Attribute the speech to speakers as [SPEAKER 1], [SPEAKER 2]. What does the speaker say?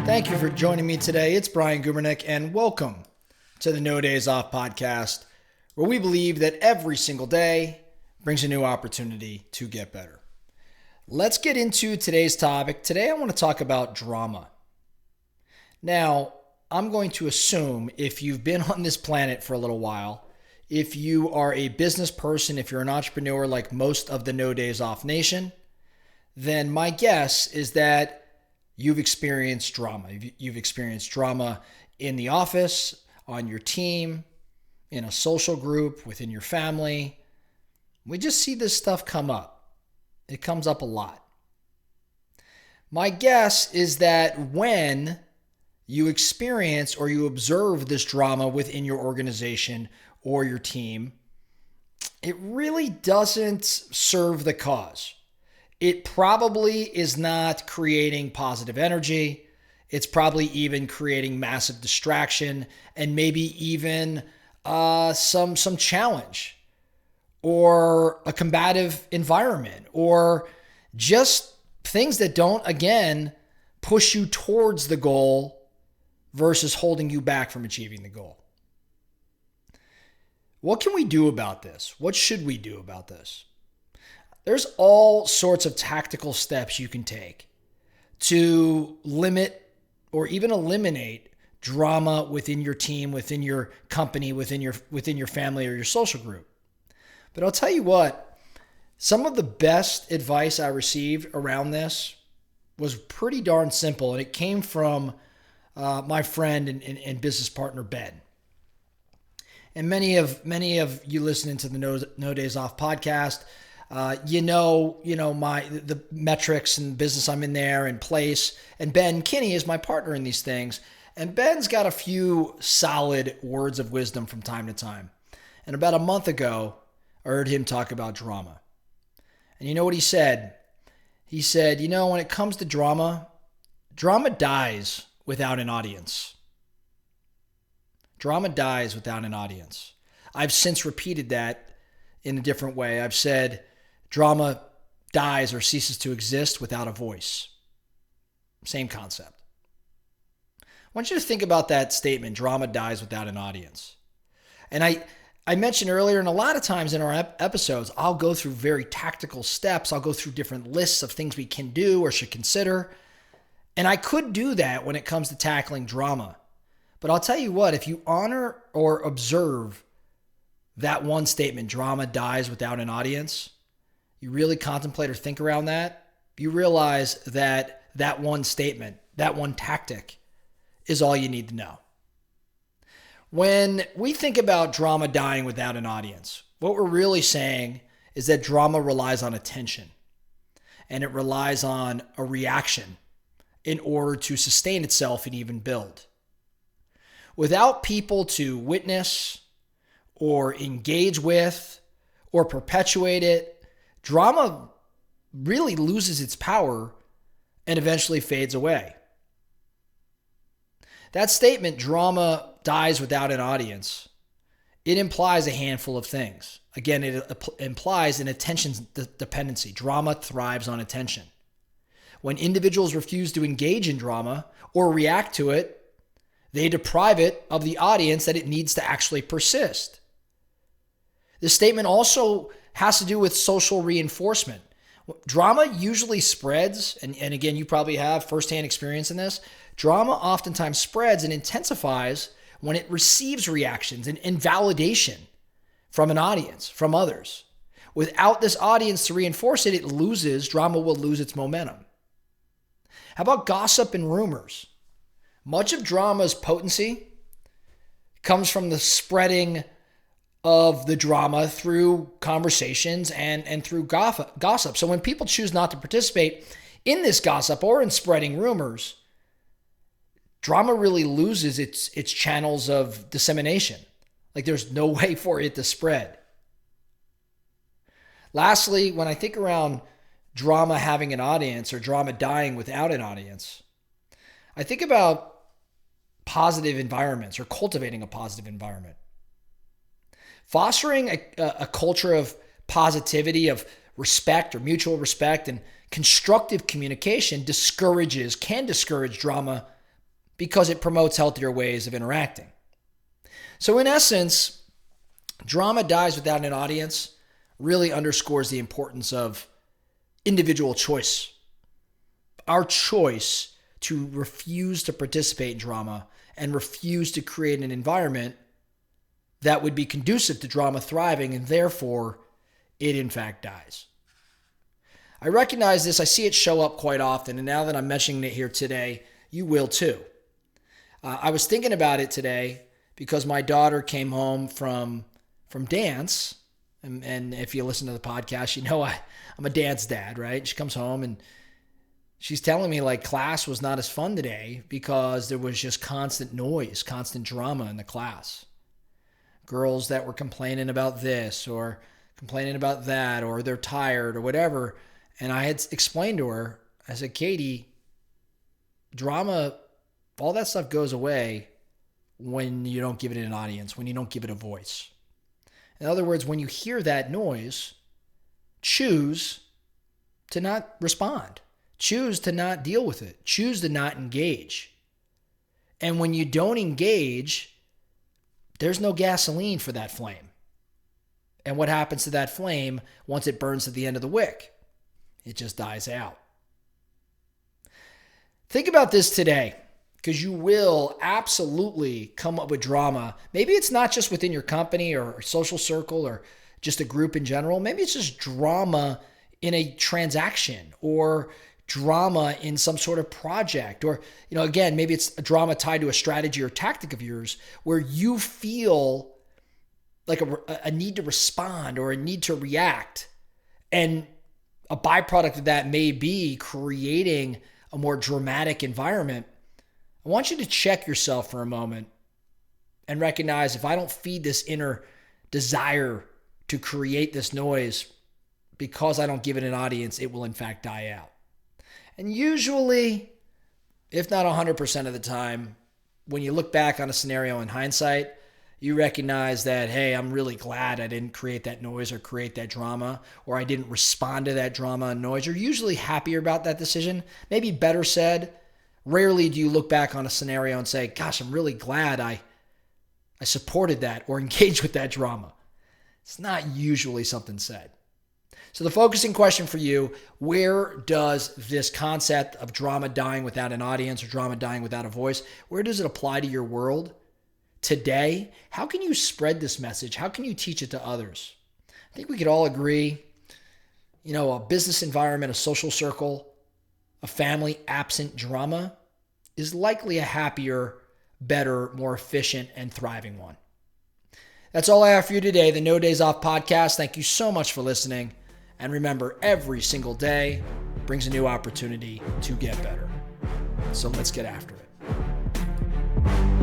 [SPEAKER 1] Thank you for joining me today. It's Brian Gubernick, and welcome to the No Days Off podcast, where we believe that every single day brings a new opportunity to get better. Let's get into today's topic. Today, I want to talk about drama. Now, I'm going to assume if you've been on this planet for a little while, if you are a business person, if you're an entrepreneur like most of the No Days Off Nation, then my guess is that you've experienced drama. You've experienced drama in the office, on your team, in a social group, within your family. We just see this stuff come up. It comes up a lot. My guess is that when you experience or you observe this drama within your organization or your team, it really doesn't serve the cause. It probably is not creating positive energy. It's probably even creating massive distraction and maybe even some challenge or a combative environment or just things that don't, again, push you towards the goal versus holding you back from achieving the goal. What can we do about this? What should we do about this? There's all sorts of tactical steps you can take to limit or even eliminate drama within your team, within your company, within your family or your social group. But I'll tell you what, some of the best advice I received around this was pretty darn simple, and it came from my friend and business partner, Ben. And many of you listening to the No Days Off podcast, the Metrix and business I'm in there in place. And Ben Kinney is my partner in these things. And Ben's got a few solid words of wisdom from time to time. And about a month ago, I heard him talk about drama. And you know what he said? He said, when it comes to drama dies without an audience. Drama dies without an audience. I've since repeated that in a different way. I've said, drama dies or ceases to exist without a voice. Same concept. I want you to think about that statement, drama dies without an audience. And I mentioned earlier, and a lot of times in our episodes, I'll go through very tactical steps. I'll go through different lists of things we can do or should consider. And I could do that when it comes to tackling drama. But I'll tell you what, if you honor or observe that one statement, drama dies without an audience, you really contemplate or think around that, you realize that that one statement, that one tactic is all you need to know. When we think about drama dying without an audience, what we're really saying is that drama relies on attention and it relies on a reaction in order to sustain itself and even build. Without people to witness or engage with or perpetuate it, drama really loses its power and eventually fades away. That statement, drama dies without an audience, it implies a handful of things. Again, it implies an attention dependency. Drama thrives on attention. When individuals refuse to engage in drama or react to it, they deprive it of the audience that it needs to actually persist. This statement also has to do with social reinforcement. Drama usually spreads, and again, you probably have firsthand experience in this. Drama oftentimes spreads and intensifies when it receives reactions and validation from an audience, from others. Without this audience to reinforce it, drama will lose its momentum. How about gossip and rumors? Much of drama's potency comes from the spreading of the drama through conversations and through gossip. So when people choose not to participate in this gossip or in spreading rumors, drama really loses its channels of dissemination. Like there's no way for it to spread. Lastly, when I think around drama having an audience or drama dying without an audience, I think about positive environments or cultivating a positive environment. Fostering a culture of positivity, of respect or mutual respect and constructive communication can discourage drama because it promotes healthier ways of interacting. So in essence, drama dies without an audience really underscores the importance of individual choice. Our choice to refuse to participate in drama and refuse to create an environment that would be conducive to drama thriving, and therefore it in fact dies. I recognize this. I see it show up quite often, and now that I'm mentioning it here today, you will too. I was thinking about it today because my daughter came home from dance, and if you listen to the podcast, you know I'm a dance dad, right? She comes home and she's telling me like class was not as fun today because there was just constant noise, constant drama in the class. Girls that were complaining about this or complaining about that, or they're tired or whatever. And I had explained to her, I said, Katie, drama, all that stuff goes away when you don't give it an audience, when you don't give it a voice. In other words, when you hear that noise, choose to not respond. Choose to not deal with it. Choose to not engage. And when you don't engage, there's no gasoline for that flame. And what happens to that flame once it burns to the end of the wick? It just dies out. Think about this today, because you will absolutely come up with drama. Maybe it's not just within your company or social circle or just a group in general. Maybe it's just drama in a transaction or drama in some sort of project, or, again, maybe it's a drama tied to a strategy or tactic of yours where you feel like a need to respond or a need to react. And a byproduct of that may be creating a more dramatic environment. I want you to check yourself for a moment and recognize, if I don't feed this inner desire to create this noise because I don't give it an audience, it will in fact die out. And usually, if not 100% of the time, when you look back on a scenario in hindsight, you recognize that, hey, I'm really glad I didn't create that noise or create that drama, or I didn't respond to that drama and noise. You're usually happier about that decision. Maybe better said, rarely do you look back on a scenario and say, gosh, I'm really glad I supported that or engaged with that drama. It's not usually something said. So the focusing question for you, where does this concept of drama dying without an audience or drama dying without a voice, where does it apply to your world today? How can you spread this message? How can you teach it to others? I think we could all agree, a business environment, a social circle, a family absent drama is likely a happier, better, more efficient, and thriving one. That's all I have for you today, the No Days Off podcast. Thank you so much for listening. And remember, every single day brings a new opportunity to get better. So let's get after it.